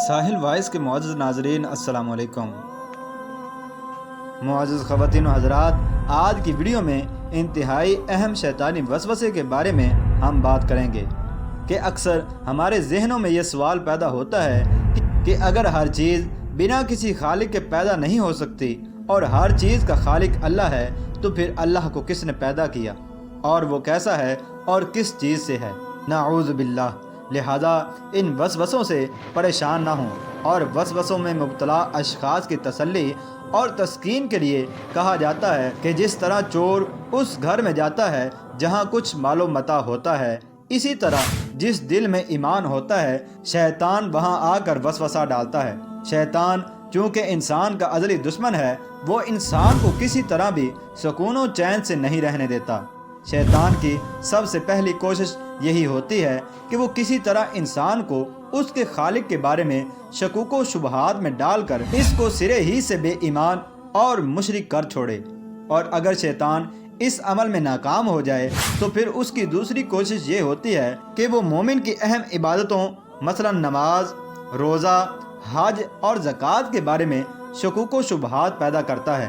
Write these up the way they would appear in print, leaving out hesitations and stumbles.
ساحل voice کے معزز ناظرین السلام علیکم۔ معزز خواتین و حضرات، آج کی ویڈیو میں انتہائی اہم شیطانی وسوسے کے بارے میں ہم بات کریں گے کہ اکثر ہمارے ذہنوں میں یہ سوال پیدا ہوتا ہے کہ اگر ہر چیز بنا کسی خالق کے پیدا نہیں ہو سکتی اور ہر چیز کا خالق اللہ ہے تو پھر اللہ کو کس نے پیدا کیا اور وہ کیسا ہے اور کس چیز سے ہے؟ نعوذ باللہ۔ لہذا ان وسوسوں سے پریشان نہ ہوں اور وسوسوں میں مبتلا اشخاص کی تسلی اور تسکین کے لیے کہا جاتا ہے کہ جس طرح چور اس گھر میں جاتا ہے جہاں کچھ مال و متاع ہوتا ہے، اسی طرح جس دل میں ایمان ہوتا ہے شیطان وہاں آ کر وسوسہ ڈالتا ہے۔ شیطان چونکہ انسان کا ازلی دشمن ہے، وہ انسان کو کسی طرح بھی سکون و چین سے نہیں رہنے دیتا۔ شیطان کی سب سے پہلی کوشش یہی ہوتی ہے کہ وہ کسی طرح انسان کو اس کے خالق کے بارے میں شکوک و شبہات میں ڈال کر اس کو سرے ہی سے بے ایمان اور مشرک کر چھوڑے، اور اگر شیطان اس عمل میں ناکام ہو جائے تو پھر اس کی دوسری کوشش یہ ہوتی ہے کہ وہ مومن کی اہم عبادتوں مثلا نماز، روزہ، حج اور زکوٰۃ کے بارے میں شکوک و شبہات پیدا کرتا ہے۔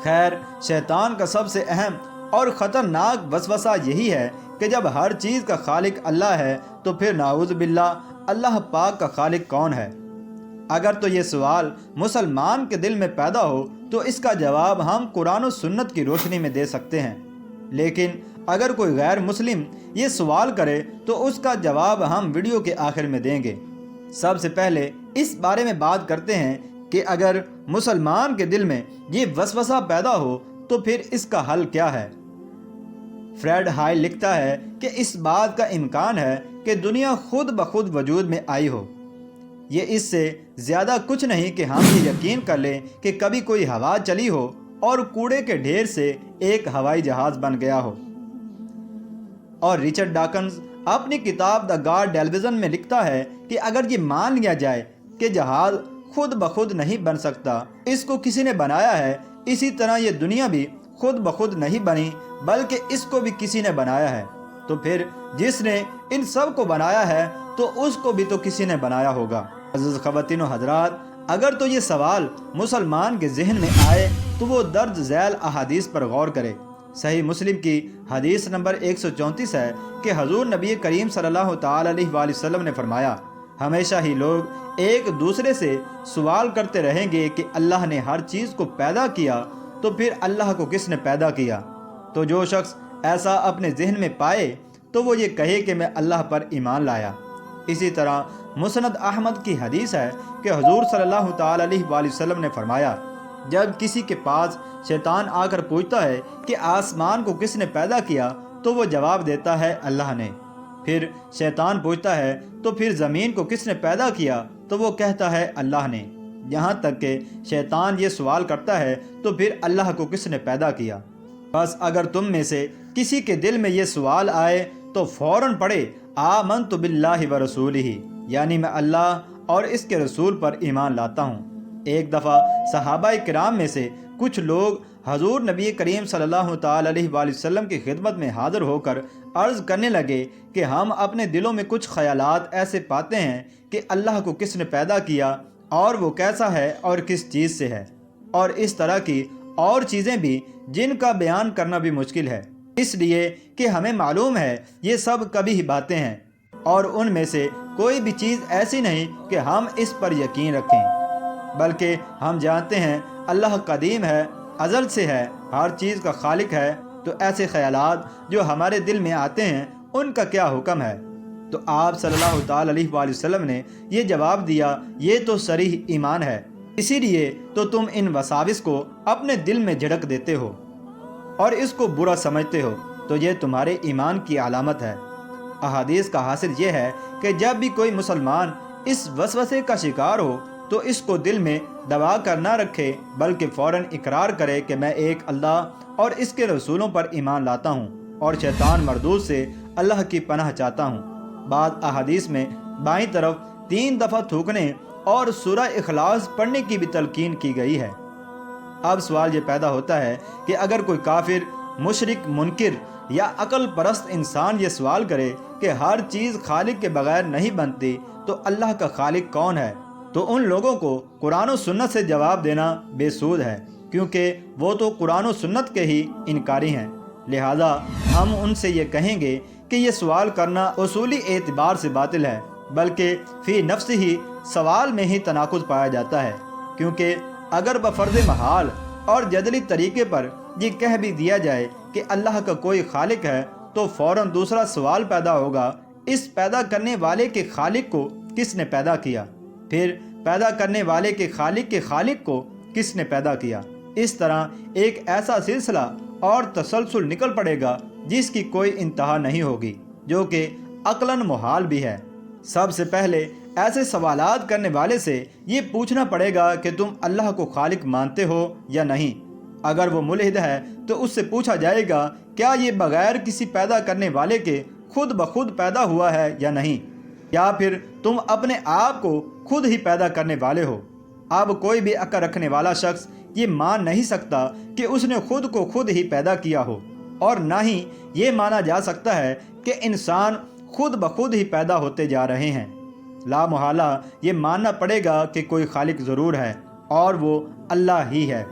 خیر، شیطان کا سب سے اہم اور خطرناک وسوسہ یہی ہے کہ جب ہر چیز کا خالق اللہ ہے تو پھر نعوذ باللہ اللہ پاک کا خالق کون ہے؟ اگر تو یہ سوال مسلمان کے دل میں پیدا ہو تو اس کا جواب ہم قرآن و سنت کی روشنی میں دے سکتے ہیں، لیکن اگر کوئی غیر مسلم یہ سوال کرے تو اس کا جواب ہم ویڈیو کے آخر میں دیں گے۔ سب سے پہلے اس بارے میں بات کرتے ہیں کہ اگر مسلمان کے دل میں یہ وسوسہ پیدا ہو تو پھر اس کا حل کیا ہے؟ فریڈ ہائل لکھتا ہے کہ اس بات کا امکان ہے کہ دنیا خود بخود وجود میں آئی ہو۔ یہ اس سے زیادہ کچھ نہیں کہ ہم یہ یقین کر لیں کہ کبھی کوئی ہوا چلی ہو اور کوڑے کے ڈھیر سے ایک ہوائی جہاز بن گیا ہو۔ اور رچرڈ ڈاکنز اپنی کتاب دا گاڈ ڈیلیویژن میں لکھتا ہے کہ اگر یہ مان لیا جائے کہ جہاز خود بخود نہیں بن سکتا، اس کو کسی نے بنایا ہے، اسی طرح یہ دنیا بھی خود بخود نہیں بنی بلکہ اس کو بھی کسی نے بنایا ہے، تو پھر جس نے ان سب کو بنایا ہے تو اس کو بھی تو کسی نے بنایا ہوگا۔ عزیز خواتین و حضرات، اگر تو یہ سوال مسلمان کے ذہن میں آئے تو وہ درج ذیل احادیث پر غور کرے۔ صحیح مسلم کی حدیث نمبر 134 ہے کہ حضور نبی کریم صلی اللہ تعالی علیہ وآلہ وسلم نے فرمایا، ہمیشہ ہی لوگ ایک دوسرے سے سوال کرتے رہیں گے کہ اللہ نے ہر چیز کو پیدا کیا تو پھر اللہ کو کس نے پیدا کیا؟ تو جو شخص ایسا اپنے ذہن میں پائے تو وہ یہ کہے کہ میں اللہ پر ایمان لایا۔ اسی طرح مسند احمد کی حدیث ہے کہ حضور صلی اللہ تعالی علیہ وآلہ وسلم نے فرمایا، جب کسی کے پاس شیطان آ کر پوچھتا ہے کہ آسمان کو کس نے پیدا کیا تو وہ جواب دیتا ہے اللہ نے۔ پھر شیطان پوچھتا ہے تو پھر زمین کو کس نے پیدا کیا تو وہ کہتا ہے اللہ نے۔ یہاں تک کہ شیطان یہ سوال کرتا ہے تو پھر اللہ کو کس نے پیدا کیا؟ بس اگر تم میں سے کسی کے دل میں یہ سوال آئے تو فوراً پڑھے آمنت باللہ ورسولہ، یعنی میں اللہ اور اس کے رسول پر ایمان لاتا ہوں۔ ایک دفعہ صحابہ کرام میں سے کچھ لوگ حضور نبی کریم صلی اللہ تعالی علیہ وآلہ وسلم کی خدمت میں حاضر ہو کر عرض کرنے لگے کہ ہم اپنے دلوں میں کچھ خیالات ایسے پاتے ہیں کہ اللہ کو کس نے پیدا کیا اور وہ کیسا ہے اور کس چیز سے ہے، اور اس طرح کی اور چیزیں بھی جن کا بیان کرنا بھی مشکل ہے، اس لیے کہ ہمیں معلوم ہے یہ سب کبھی ہی باتیں ہیں اور ان میں سے کوئی بھی چیز ایسی نہیں کہ ہم اس پر یقین رکھیں، بلکہ ہم جانتے ہیں اللہ قدیم ہے، ازل سے ہے، ہر چیز کا خالق ہے۔ تو ایسے خیالات جو ہمارے دل میں آتے ہیں ان کا کیا حکم ہے؟ تو آپ صلی اللہ تعالی علیہ وآلہ وسلم نے یہ جواب دیا، یہ تو صریح ایمان ہے، اسی لیے تو تم ان وساوس کو اپنے دل میں جھڑک دیتے ہو اور اس کو برا سمجھتے ہو، تو یہ تمہارے ایمان کی علامت ہے۔ احادیث کا حاصل یہ ہے کہ جب بھی کوئی مسلمان اس وسوسے کا شکار ہو تو اس کو دل میں دبا کر نہ رکھے بلکہ فوراً اقرار کرے کہ میں ایک اللہ اور اس کے رسولوں پر ایمان لاتا ہوں اور شیطان مردود سے اللہ کی پناہ چاہتا ہوں۔ بعض احادیث میں بائیں طرف 3 دفعہ تھوکنے اور سورہ اخلاص پڑھنے کی بھی تلقین کی گئی ہے۔ اب سوال یہ پیدا ہوتا ہے کہ اگر کوئی کافر مشرک منکر یا عقل پرست انسان یہ سوال کرے کہ ہر چیز خالق کے بغیر نہیں بنتی تو اللہ کا خالق کون ہے، تو ان لوگوں کو قرآن و سنت سے جواب دینا بے سود ہے، کیونکہ وہ تو قرآن و سنت کے ہی انکاری ہیں۔ لہذا ہم ان سے یہ کہیں گے کہ یہ سوال کرنا اصولی اعتبار سے باطل ہے، بلکہ فی نفس ہی سوال میں ہی تناقض پایا جاتا ہے، کیونکہ اگر بفرض محال اور جدلی طریقے پر یہ کہہ بھی دیا جائے کہ اللہ کا کوئی خالق ہے تو فوراً دوسرا سوال پیدا ہوگا، اس پیدا کرنے والے کے خالق کو کس نے پیدا کیا؟ پھر پیدا کرنے والے کے خالق کو کس نے پیدا کیا؟ اس طرح ایک ایسا سلسلہ اور تسلسل نکل پڑے گا جس کی کوئی انتہا نہیں ہوگی، جو کہ عقلاً محال بھی ہے۔ سب سے پہلے ایسے سوالات کرنے والے سے یہ پوچھنا پڑے گا کہ تم اللہ کو خالق مانتے ہو یا نہیں۔ اگر وہ ملحد ہے تو اس سے پوچھا جائے گا کیا یہ بغیر کسی پیدا کرنے والے کے خود بخود پیدا ہوا ہے یا نہیں، یا پھر تم اپنے آپ کو خود ہی پیدا کرنے والے ہو۔ اب کوئی بھی عقل رکھنے والا شخص یہ مان نہیں سکتا کہ اس نے خود کو خود ہی پیدا کیا ہو، اور نہ ہی یہ مانا جا سکتا ہے کہ انسان خود بخود ہی پیدا ہوتے جا رہے ہیں۔ لا محالہ یہ ماننا پڑے گا کہ کوئی خالق ضرور ہے اور وہ اللہ ہی ہے۔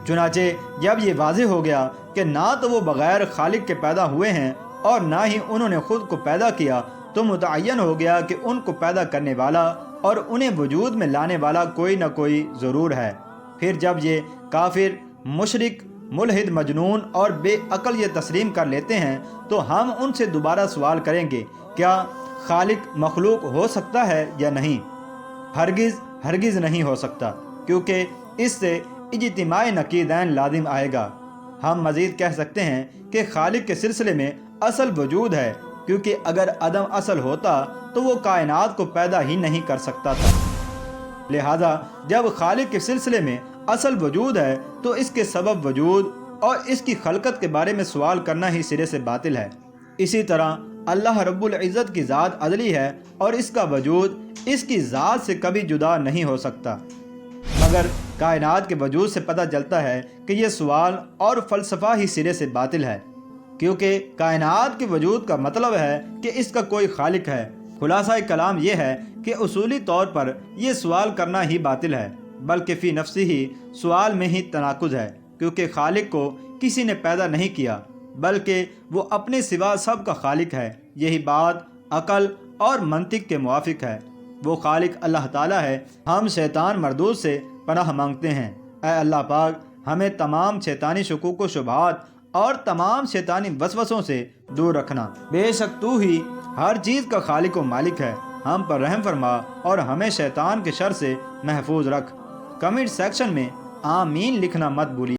چنانچہ جب یہ واضح ہو گیا کہ نہ تو وہ بغیر خالق کے پیدا ہوئے ہیں اور نہ ہی انہوں نے خود کو پیدا کیا، تو متعین ہو گیا کہ ان کو پیدا کرنے والا اور انہیں وجود میں لانے والا کوئی نہ کوئی ضرور ہے۔ پھر جب یہ کافر، مشرک، ملحد، مجنون اور بے عقل یہ تسلیم کر لیتے ہیں تو ہم ان سے دوبارہ سوال کریں گے کیا خالق مخلوق ہو سکتا ہے یا نہیں؟ ہرگز نہیں ہو سکتا، کیونکہ اس سے اجتماع نقیضین لازم آئے گا۔ ہم مزید کہہ سکتے ہیں کہ خالق کے سلسلے میں اصل وجود ہے، کیونکہ اگر عدم اصل ہوتا تو وہ کائنات کو پیدا ہی نہیں کر سکتا تھا۔ لہذا جب خالق کے سلسلے میں اصل وجود ہے تو اس کے سبب وجود اور اس کی خلقت کے بارے میں سوال کرنا ہی سرے سے باطل ہے۔ اسی طرح اللہ رب العزت کی ذات ازلی ہے اور اس کا وجود اس کی ذات سے کبھی جدا نہیں ہو سکتا، مگر کائنات کے وجود سے پتہ چلتا ہے کہ یہ سوال اور فلسفہ ہی سرے سے باطل ہے، کیونکہ کائنات کے وجود کا مطلب ہے کہ اس کا کوئی خالق ہے۔ خلاصہ کلام یہ ہے کہ اصولی طور پر یہ سوال کرنا ہی باطل ہے، بلکہ فی نفسی ہی سوال میں ہی تناقض ہے، کیونکہ خالق کو کسی نے پیدا نہیں کیا بلکہ وہ اپنے سوا سب کا خالق ہے۔ یہی بات عقل اور منطق کے موافق ہے۔ وہ خالق اللہ تعالیٰ ہے۔ ہم شیطان مردود سے پناہ مانگتے ہیں۔ اے اللہ پاک، ہمیں تمام شیطانی شکوک و شبہات اور تمام شیطانی وسوسوں سے دور رکھنا۔ بے شک تو ہی ہر چیز کا خالق و مالک ہے۔ ہم پر رحم فرما اور ہمیں شیطان کے شر سے محفوظ رکھ۔ کمنٹ سیکشن میں آمین لکھنا مت بھولیے۔